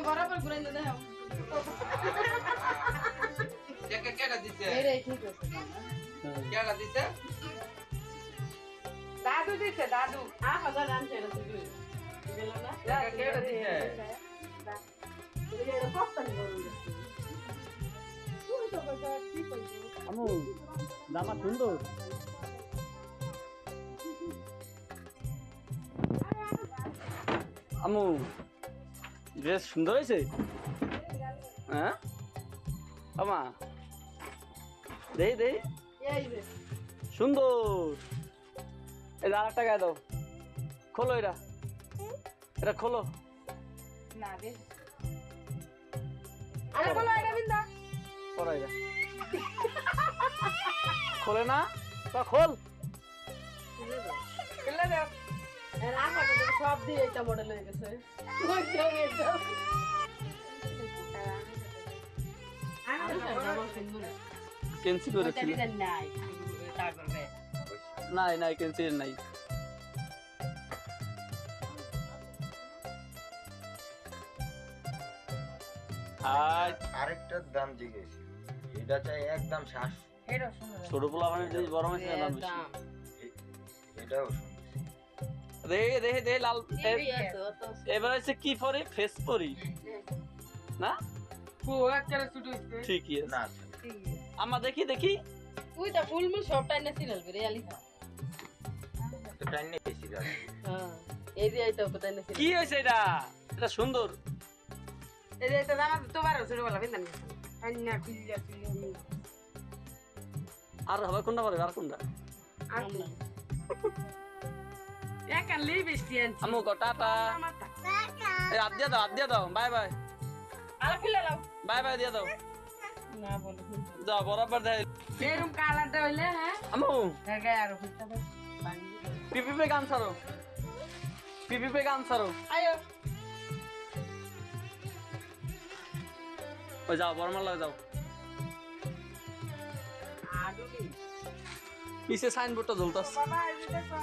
বরাবর ঘুরে দাও কেডা দিছে এরে ঠিক আছে কেডা দিছে দাদু দিছে দাদু হাজার আনছে রে তুই গেল না কেডা দিছে এরে কপ্তানি করুন আমু জামা সুন্দর আমু ড্রেস সুন্দর হয়েছে হ্যাঁ আমা দেই দেই এই রে সুন্দর এই আর একটা গায়ে দাও খোলো এটা খোলো না দে আরে বলো এটা বিন্দা পরাই যা খোলে না তা খোল কেলে দাও এর আশা করতে সব দিয়ে এটা মডেল হয়ে গেছে ওই দাও এটা কেন্সি করেছিল নাই তারপর নাই নাই কেন্সি নাই আরেকটার দাম জিজ্ঞেস এটা চাই একদম 700 এটা সুন্দর ছোট পোলা মানে যে বড় মাছ দাম বেশি এটাও সুন্দর দেখে দেখে দেখে লাল এবার হচ্ছে কি পরি ফেস পরি না ও একটা ছুটি হইছে ঠিকই আছে না আমা দেখি দেখি তুই তো ফুল মুল সব টাইনে সিরিয়াল করে আলি তো টাইম নেই বেশি দাম হ্যাঁ এই যে এটা তো টাইনে কি হয়েছে এটা এটা সুন্দর এই যে এটা দাম তোমার ছোট বলা বিন্দান আন্না পিল্লা পিল্লা আর হবে কোনটা পারবে আর কোনটা আর কি একালি বেশি আনছি আমু কো টাটা এই হাত দিয়ে দাও বাই বাই আর ফিলে লাও বাই বাই দিয়ে দাও না বলো যাও বরাবর দেয় এরকম কালারটা হইলে হ্যাঁ আমু জায়গায় আর হইতা হবে পিপি পে গান ছাড়ো পিপি পে গান ছাড়ো আয়ো ওই যাও বড়মাল লাগে যাও আডুলি পিছে সাইনবোর্ডটা ঝুলতাছে বাবা এই দেখো